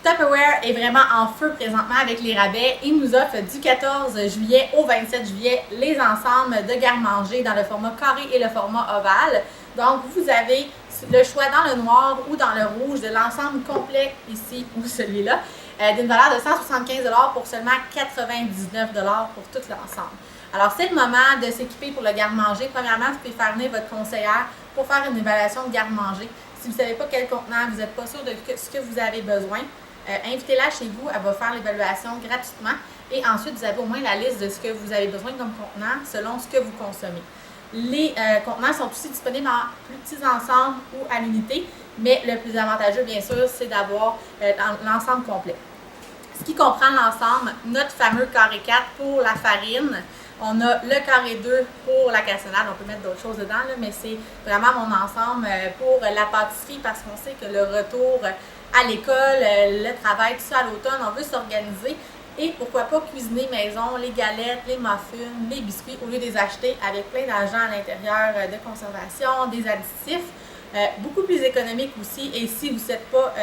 Tupperware est vraiment en feu présentement avec les rabais. Il nous offre du 14 juillet au 27 juillet les ensembles de garde-manger dans le format carré et le format ovale. Donc, vous avez le choix dans le noir ou dans le rouge de l'ensemble complet ici ou celui-là, d'une valeur de 175 $ pour seulement 99 $ pour tout l'ensemble. Alors, c'est le moment de s'équiper pour le garde-manger. Premièrement, vous pouvez faire venir votre conseillère pour faire une évaluation de garde-manger. Si vous ne savez pas quel contenant, vous n'êtes pas sûr de ce que vous avez besoin, invitez-la chez vous, elle va faire l'évaluation gratuitement et ensuite vous avez au moins la liste de ce que vous avez besoin comme contenant selon ce que vous consommez. Les contenants sont aussi disponibles en plus petits ensembles ou à l'unité, mais le plus avantageux bien sûr c'est d'avoir l'ensemble complet. Ce qui comprend l'ensemble, notre fameux carré 4 pour la farine, on a le carré 2 pour la cassonade, on peut mettre d'autres choses dedans, là, mais c'est vraiment mon ensemble pour la pâtisserie parce qu'on sait que le retour à l'école, le travail, tout ça à l'automne, on veut s'organiser et pourquoi pas cuisiner maison, les galettes, les muffins, les biscuits au lieu de les acheter avec plein d'argent à l'intérieur de conservation, des additifs, beaucoup plus économique aussi et si vous n'êtes pas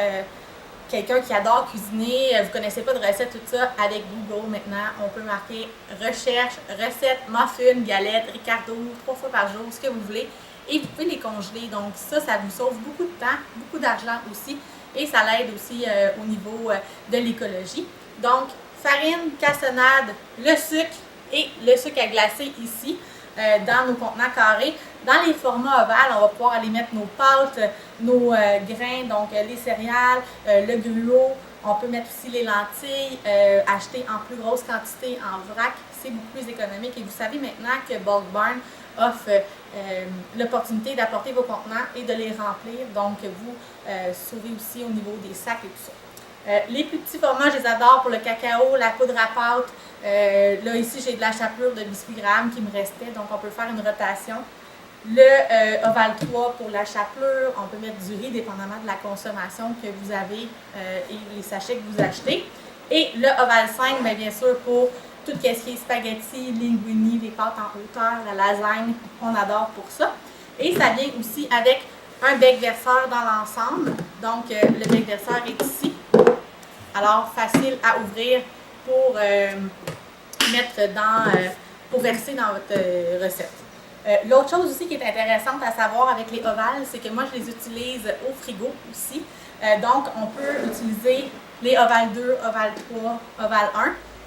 quelqu'un qui adore cuisiner, vous ne connaissez pas de recettes, tout ça, avec Google maintenant, on peut marquer recherche, recettes, muffins, galettes, Ricardo, 3 fois par jour, ce que vous voulez, et vous pouvez les congeler. Donc ça vous sauve beaucoup de temps, beaucoup d'argent aussi, et ça l'aide aussi au niveau de l'écologie. Donc, farine, cassonade, le sucre et le sucre à glacer ici, dans nos contenants carrés. Dans les formats ovales, on va pouvoir aller mettre nos pâtes, nos grains, donc les céréales, le gruau. On peut mettre aussi les lentilles, acheter en plus grosse quantité en vrac. C'est beaucoup plus économique. Et vous savez maintenant que Bulk Barn offre l'opportunité d'apporter vos contenants et de les remplir. Donc, vous sauvez aussi au niveau des sacs et tout ça. Les plus petits formats, je les adore pour le cacao, la poudre à pâte. Là, ici, j'ai de la chapelure de biscuits Graham qui me restait, donc on peut faire une rotation. Le Oval 3 pour la chapelure, on peut mettre du riz dépendamment de la consommation que vous avez et les sachets que vous achetez. Et le Oval 5, bien sûr, pour tout ce qui est spaghetti, linguini, les pâtes en hauteur, la lasagne, on adore pour ça. Et ça vient aussi avec un bec verseur dans l'ensemble. Donc, le bec verseur est ici. Alors, facile à ouvrir pour mettre pour verser dans votre recette. L'autre chose aussi qui est intéressante à savoir avec les ovales, c'est que moi je les utilise au frigo aussi. Donc, on peut utiliser les ovales 2, ovales 3, ovales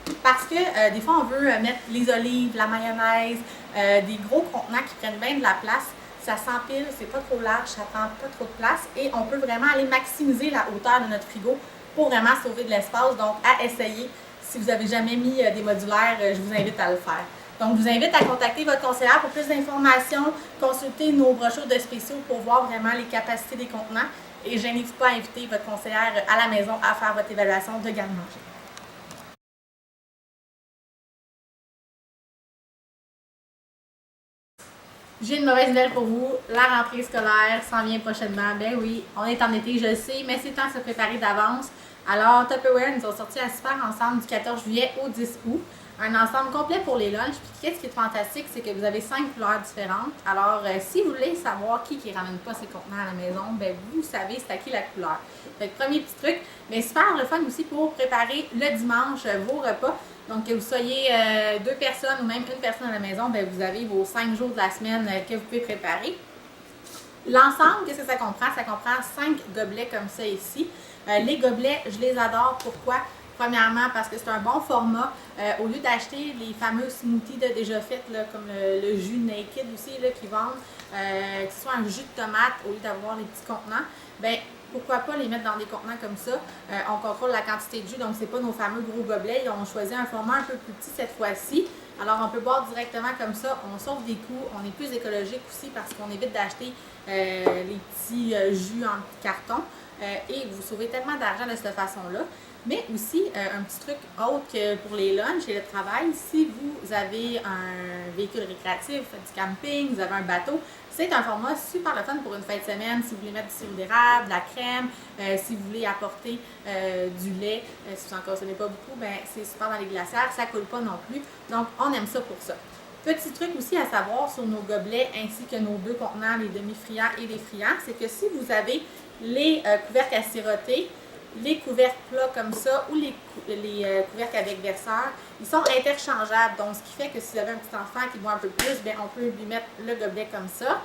1 parce que des fois on veut mettre les olives, la mayonnaise, des gros contenants qui prennent bien de la place. Ça s'empile, c'est pas trop large, ça prend pas trop de place et on peut vraiment aller maximiser la hauteur de notre frigo pour vraiment sauver de l'espace. Donc, à essayer. Si vous n'avez jamais mis des modulaires, je vous invite à le faire. Donc, je vous invite à contacter votre conseillère pour plus d'informations, consulter nos brochures de spéciaux pour voir vraiment les capacités des contenants et gênez-vous pas à inviter votre conseillère à la maison à faire votre évaluation de garde-manger. J'ai une mauvaise nouvelle pour vous, la rentrée scolaire s'en vient prochainement. Ben oui, on est en été, je le sais, mais c'est temps de se préparer d'avance. Alors, Tupperware nous a sorti un super ensemble du 14 juillet au 10 août. Un ensemble complet pour les lunchs. Puis, qu'est-ce qui est fantastique, c'est que vous avez 5 couleurs différentes. Alors, si vous voulez savoir qui ne ramène pas ses contenants à la maison, ben vous savez c'est à qui la couleur. Fait que, premier petit truc, mais super le fun aussi pour préparer le dimanche vos repas. Donc, que vous soyez 2 personnes ou même une personne à la maison, ben vous avez vos 5 jours de la semaine que vous pouvez préparer. L'ensemble, qu'est-ce que ça comprend? Ça comprend 5 gobelets comme ça ici. Les gobelets, je les adore. Pourquoi? Premièrement, parce que c'est un bon format. Au lieu d'acheter les fameux smoothies déjà faits, là, comme le jus Naked aussi, là, qui vendent, que ce soit un jus de tomate au lieu d'avoir les petits contenants, ben pourquoi pas les mettre dans des contenants comme ça. On contrôle la quantité de jus, donc c'est pas nos fameux gros gobelets. Ils ont choisi un format un peu plus petit cette fois-ci. Alors on peut boire directement comme ça, on sauve des coûts, on est plus écologique aussi parce qu'on évite d'acheter les petits jus en carton. Et vous sauvez tellement d'argent de cette façon-là. Mais aussi, un petit truc autre que pour les lunchs et le travail, si vous avez un véhicule récréatif, du camping, vous avez un bateau, c'est un format super le fun pour une fin de semaine. Si vous voulez mettre du sirop d'érable, de la crème, si vous voulez apporter du lait, si vous n'en consommez pas beaucoup, ben c'est super dans les glacières, ça ne coule pas non plus. Donc, on aime ça pour ça. Petit truc aussi à savoir sur nos gobelets ainsi que nos 2 contenants, les demi-friands et les friands, c'est que si vous avez les couvercles à siroter, les couvercles plats comme ça ou les couvercles avec verseur, ils sont interchangeables. Donc, ce qui fait que si vous avez un petit enfant qui boit un peu plus, bien, on peut lui mettre le gobelet comme ça.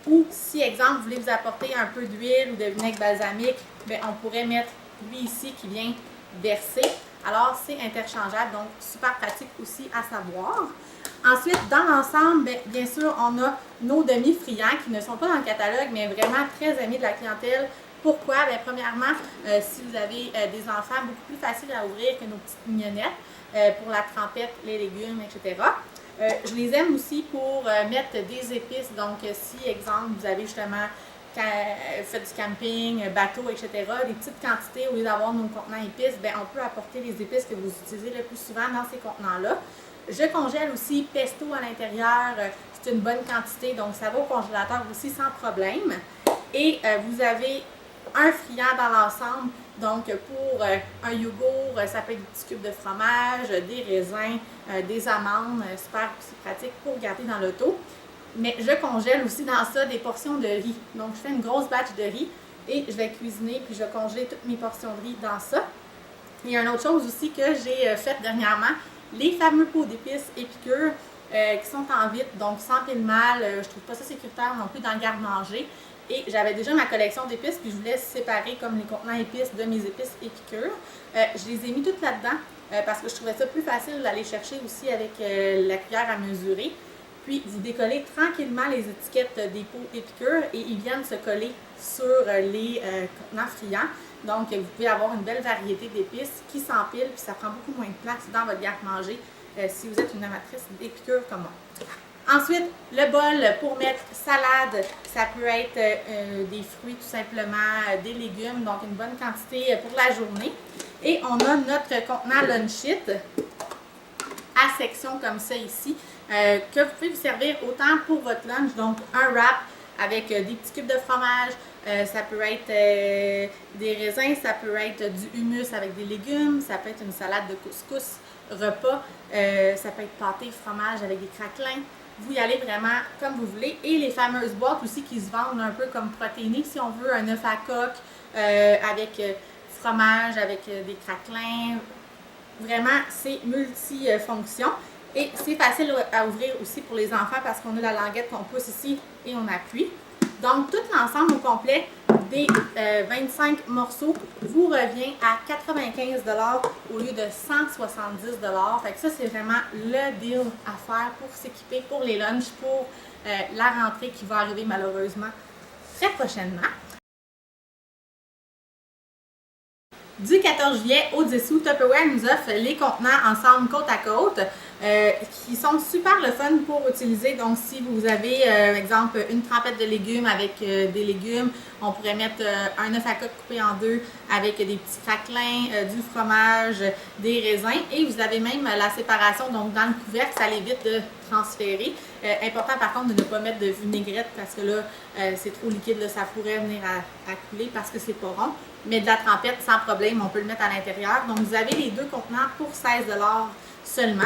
Ou si, exemple, vous voulez vous apporter un peu d'huile ou de vinaigre balsamique, bien, on pourrait mettre lui ici qui vient verser. Alors, c'est interchangeable, donc super pratique aussi à savoir. Ensuite, dans l'ensemble, bien sûr, on a nos demi-friands qui ne sont pas dans le catalogue, mais vraiment très amis de la clientèle. Pourquoi? Bien, premièrement, si vous avez des enfants, beaucoup plus facile à ouvrir que nos petites mignonnettes pour la trempette, les légumes, etc. Je les aime aussi pour mettre des épices. Donc, si, exemple, vous avez justement fait du camping, bateau, etc., des petites quantités, au lieu d'avoir nos contenants épices, bien, on peut apporter les épices que vous utilisez le plus souvent dans ces contenants-là. Je congèle aussi pesto à l'intérieur, c'est une bonne quantité, donc ça va au congélateur aussi sans problème. Et vous avez un friand dans l'ensemble, donc pour un yogourt, ça peut être des petits cubes de fromage, des raisins, des amandes, super aussi pratique pour garder dans l'auto. Mais je congèle aussi dans ça des portions de riz. Donc je fais une grosse batch de riz et je vais cuisiner puis je vais congeler toutes mes portions de riz dans ça. Il y a une autre chose aussi que j'ai faite dernièrement, les fameux pots d'épices épicures qui sont en vitre, donc sans pile mal, je trouve pas ça sécuritaire non plus dans le garde-manger. Et j'avais déjà ma collection d'épices, puis je voulais séparer comme les contenants épices de mes épices épicures. Je les ai mis toutes là-dedans parce que je trouvais ça plus facile d'aller chercher aussi avec la cuillère à mesurer. Puis vous décollez tranquillement les étiquettes des pots épicures et ils viennent se coller sur les contenants friands. Donc vous pouvez avoir une belle variété d'épices qui s'empilent, puis ça prend beaucoup moins de place dans votre garde-manger si vous êtes une amatrice d'épicures comme moi. Ensuite, le bol pour mettre salade, ça peut être des fruits tout simplement, des légumes, donc une bonne quantité pour la journée. Et on a notre contenant Lunchit à section comme ça ici, que vous pouvez vous servir autant pour votre lunch, donc un wrap avec des petits cubes de fromage, ça peut être des raisins, ça peut être du hummus avec des légumes, ça peut être une salade de couscous repas, ça peut être pâté fromage avec des craquelins. Vous y allez vraiment comme vous voulez. Et les fameuses boîtes aussi qui se vendent un peu comme protéinées, si on veut, un œuf à coque avec fromage, avec des craquelins. Vraiment, c'est multifonction. Et c'est facile à ouvrir aussi pour les enfants parce qu'on a la languette qu'on pousse ici et on appuie. Donc, tout l'ensemble au complet des 25 morceaux vous revient à 95 $ au lieu de 170 $. Fait que ça, c'est vraiment le deal à faire pour s'équiper pour les lunchs, pour la rentrée qui va arriver malheureusement très prochainement. Du 14 juillet au 10 août, Tupperware nous offre les contenants ensemble côte à côte qui sont super le fun pour utiliser. Donc, si vous avez, exemple, une trempette de légumes avec des légumes, on pourrait mettre un œuf à coque coupé en deux avec des petits craquelins, du fromage, des raisins. Et vous avez même la séparation, donc dans le couvercle, ça évite de transférer. Important par contre de ne pas mettre de vinaigrette parce que là, c'est trop liquide, là, ça pourrait venir à couler parce que c'est pas rond. Mais de la trempette, sans problème, on peut le mettre à l'intérieur. Donc, vous avez les deux contenants pour 16 $ seulement.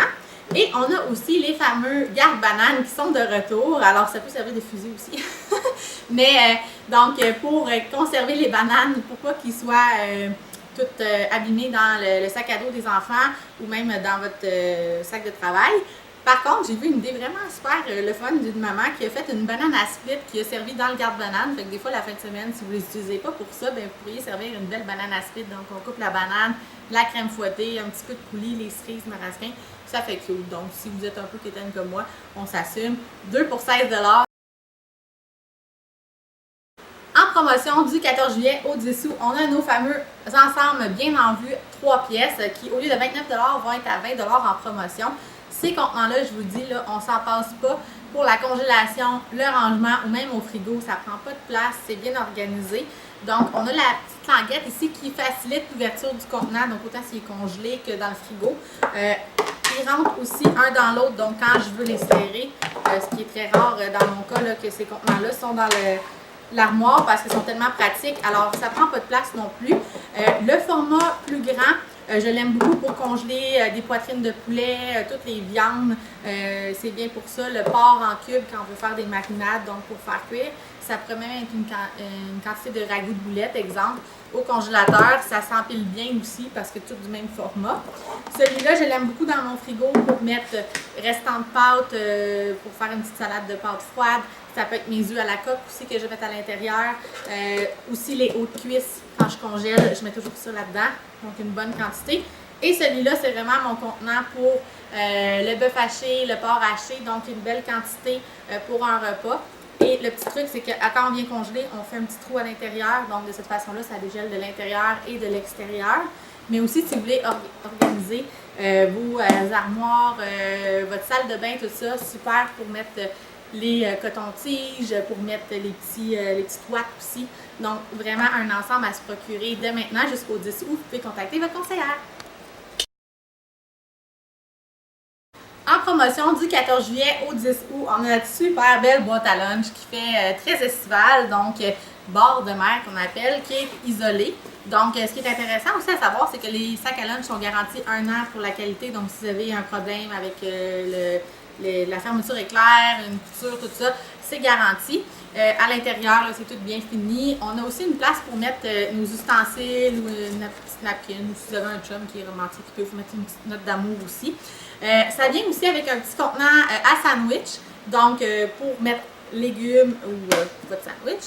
Et on a aussi les fameux garde-bananes qui sont de retour. Alors, ça peut servir de fusil aussi. Mais, donc, pour conserver les bananes, pour pas qu'ils soient toutes abîmées dans le sac à dos des enfants ou même dans votre sac de travail. Par contre, j'ai vu une idée vraiment super le fun d'une maman qui a fait une banane à split qui a servi dans le garde-banane. Fait que des fois, la fin de semaine, si vous ne les utilisez pas pour ça, bien, vous pourriez servir une belle banane à split. Donc, on coupe la banane, la crème fouettée, un petit peu de coulis, les cerises, marasquin. Ça fait cute. Donc, si vous êtes un peu quétaine comme moi, on s'assume. 2 pour 16 $. En promotion du 14 juillet au 10 août, on a nos fameux ensembles bien en vue 3 pièces qui, au lieu de 29 $, vont être à 20 $ en promotion. Ces contenants-là, je vous dis, là, on s'en passe pas pour la congélation, le rangement ou même au frigo. Ça prend pas de place, c'est bien organisé. Donc, on a la petite languette ici qui facilite l'ouverture du contenant, donc autant s'il est congelé que dans le frigo. Ils rentrent aussi un dans l'autre, donc quand je veux les serrer, ce qui est très rare dans mon cas, là, que ces contenants-là sont dans l'armoire parce qu'ils sont tellement pratiques. Alors, ça prend pas de place non plus. Le format plus grand, Je l'aime beaucoup pour congeler des poitrines de poulet, toutes les viandes. C'est bien pour ça. Le porc en cube quand on veut faire des marinades, donc pour faire cuire. Ça pourrait même être une quantité de ragoût de boulettes, exemple. Au congélateur, ça s'empile bien aussi parce que tout du même format. Celui-là, je l'aime beaucoup dans mon frigo pour mettre restant de pâte, pour faire une petite salade de pâte froide. Ça peut être mes œufs à la coque aussi que je mets à l'intérieur. Aussi les hauts de cuisse, quand je congèle, je mets toujours ça là-dedans. Donc une bonne quantité. Et celui-là, c'est vraiment mon contenant pour le bœuf haché, le porc haché. Donc une belle quantité pour un repas. Et le petit truc, c'est que quand on vient congeler, on fait un petit trou à l'intérieur. Donc de cette façon-là, ça dégèle de l'intérieur et de l'extérieur. Mais aussi, si vous voulez organiser vos armoires, votre salle de bain, tout ça, super pour mettre les cotons-tiges, pour mettre les petites ouates aussi. Donc, vraiment un ensemble à se procurer dès maintenant jusqu'au 10 août. Vous pouvez contacter votre conseillère. En promotion du 14 juillet au 10 août, on a une super belle boîte à lunch qui fait très estivale, donc bord de mer qu'on appelle, qui est isolée. Donc, ce qui est intéressant aussi à savoir, c'est que les sacs à lunch sont garantis 1 an pour la qualité. Donc, si vous avez un problème avec la fermeture éclair, une couture, tout ça, c'est garanti. À l'intérieur, c'est tout bien fini. On a aussi une place pour mettre nos ustensiles ou une petite napkin. Ou si vous avez un chum qui est romantique, qui peut vous mettre une petite note d'amour aussi. Ça vient aussi avec un petit contenant à sandwich. Donc, pour mettre légumes ou votre sandwich.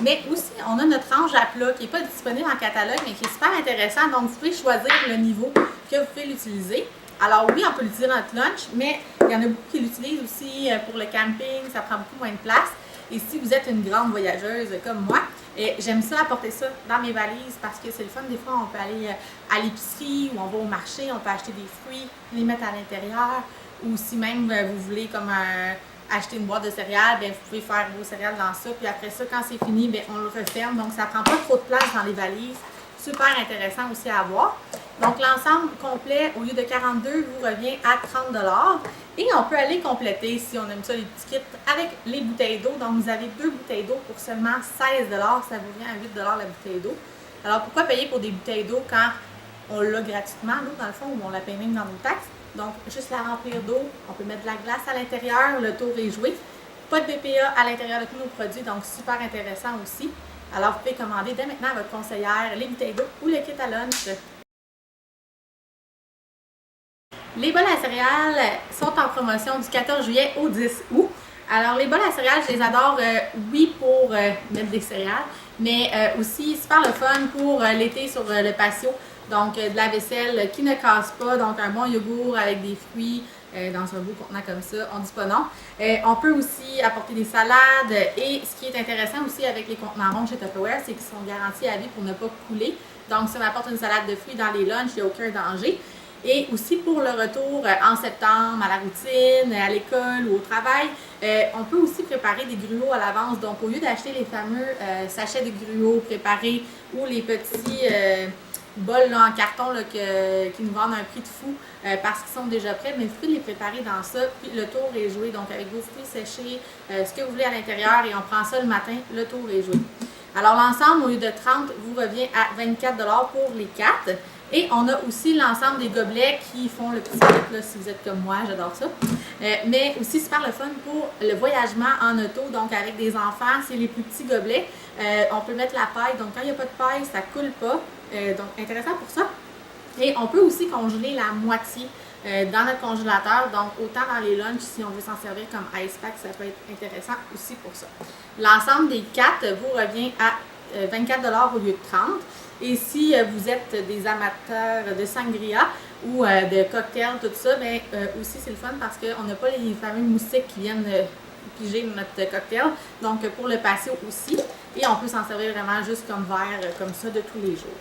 Mais aussi, on a notre range à plat qui n'est pas disponible en catalogue, mais qui est super intéressant. Donc, vous pouvez choisir le niveau que vous pouvez l'utiliser. Alors oui, on peut l'utiliser dans notre lunch, mais il y en a beaucoup qui l'utilisent aussi pour le camping. Ça prend beaucoup moins de place. Et si vous êtes une grande voyageuse comme moi, j'aime ça apporter ça dans mes valises parce que c'est le fun. Des fois, on peut aller à l'épicerie ou on va au marché, on peut acheter des fruits, les mettre à l'intérieur. Ou si même vous voulez comme acheter une boîte de céréales, bien, vous pouvez faire vos céréales dans ça. Puis après ça, quand c'est fini, bien, on le referme. Donc, ça ne prend pas trop de place dans les valises. Super intéressant aussi à avoir. Donc, l'ensemble complet, au lieu de 42, vous revient à 30 $. Et on peut aller compléter, si on aime ça, les petits kits avec les bouteilles d'eau. Donc, vous avez 2 bouteilles d'eau pour seulement 16 $. Ça vous vient à 8 $ la bouteille d'eau. Alors, pourquoi payer pour des bouteilles d'eau quand on l'a gratuitement, l'eau, dans le fond, ou on la paye même dans nos taxes? Donc, juste la remplir d'eau. On peut mettre de la glace à l'intérieur. Le tour est joué. Pas de BPA à l'intérieur de tous nos produits. Donc, super intéressant aussi. Alors, vous pouvez commander dès maintenant à votre conseillère les bouteilles d'eau ou le kit à lunch. Les bols à céréales sont en promotion du 14 juillet au 10 août. Alors, les bols à céréales, je les adore, oui, pour mettre des céréales, mais aussi super le fun pour l'été sur le patio. Donc, de la vaisselle qui ne casse pas, donc un bon yogourt avec des fruits dans un beau contenant comme ça, on ne dit pas non. On peut aussi apporter des salades et ce qui est intéressant aussi avec les contenants ronds chez Tupperware, c'est qu'ils sont garantis à vie pour ne pas couler. Donc, si on apporte une salade de fruits dans les lunchs, il n'y a aucun danger. Et aussi pour le retour en septembre à la routine, à l'école ou au travail, on peut aussi préparer des gruots à l'avance. Donc, au lieu d'acheter les fameux sachets de gruots préparés ou les petits bols là, en carton là, qui nous vendent un prix de fou parce qu'ils sont déjà prêts, mais vous pouvez les préparer dans ça, puis le tour est joué. Donc, avec vos fruits séchés, ce que vous voulez à l'intérieur, et on prend ça le matin, le tour est joué. Alors, l'ensemble, au lieu de 30, vous revient à 24 $ pour les 4. Et on a aussi l'ensemble des gobelets qui font le petit kit, là, si vous êtes comme moi, j'adore ça. Mais aussi super le fun pour le voyagement en auto, donc avec des enfants, c'est les plus petits gobelets. On peut mettre la paille, donc quand il n'y a pas de paille, ça ne coule pas. Donc intéressant pour ça. Et on peut aussi congeler la moitié dans notre congélateur, donc autant dans les lunchs, si on veut s'en servir comme ice pack, ça peut être intéressant aussi pour ça. L'ensemble des 4 vous revient à 24 $ au lieu de 30. Et si vous êtes des amateurs de sangria ou de cocktails, tout ça, bien aussi c'est le fun parce qu'on n'a pas les fameux moustiques qui viennent piger notre cocktail. Donc pour le patio aussi. Et on peut s'en servir vraiment juste comme verre, comme ça, de tous les jours.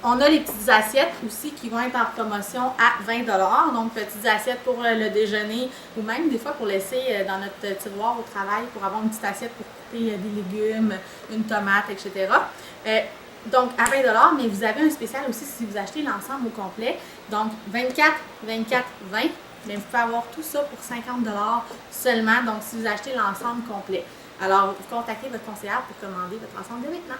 On a les petites assiettes aussi qui vont être en promotion à 20 $. Donc, petites assiettes pour le déjeuner ou même des fois pour laisser dans notre tiroir au travail pour avoir une petite assiette pour couper des légumes, une tomate, etc. Donc, à 20 $, mais vous avez un spécial aussi si vous achetez l'ensemble au complet. Donc, 24, 24, 20. Mais vous pouvez avoir tout ça pour 50 $ seulement. Donc, si vous achetez l'ensemble complet. Alors, vous contactez votre conseillère pour commander votre ensemble dès maintenant.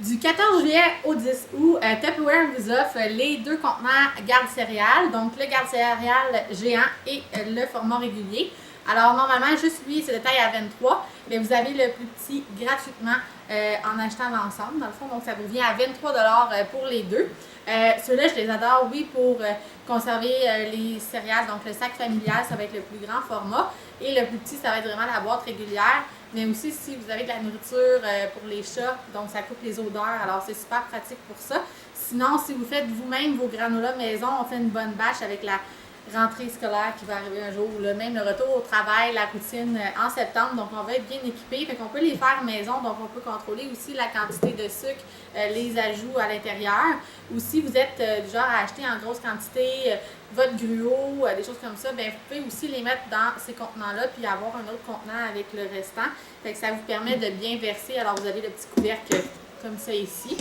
Du 14 juillet au 10 août, Tupperware vous offre les deux contenants garde-céréales, donc le garde-céréales géant et le format régulier. Alors normalement, juste lui, c'est de taille à 23, mais vous avez le plus petit gratuitement en achetant l'ensemble, dans le fond, donc ça vous vient à 23 $ pour les deux. Ceux-là, je les adore, oui, pour conserver les céréales, donc le sac familial, ça va être le plus grand format, et le plus petit, ça va être vraiment la boîte régulière. Mais aussi, si vous avez de la nourriture pour les chats, donc ça coupe les odeurs, alors c'est super pratique pour ça. Sinon, si vous faites vous-même vos granolas maison, on fait une bonne bâche avec la rentrée scolaire qui va arriver un jour, ou même le retour au travail, la routine en septembre, donc on va être bien équipé, fait qu'on peut les faire maison, donc on peut contrôler aussi la quantité de sucre, les ajouts à l'intérieur. Ou si vous êtes du genre à acheter en grosse quantité votre gruau, des choses comme ça, bien, vous pouvez aussi les mettre dans ces contenants-là, puis avoir un autre contenant avec le restant, fait que ça vous permet de bien verser, alors vous avez le petit couvercle comme ça ici.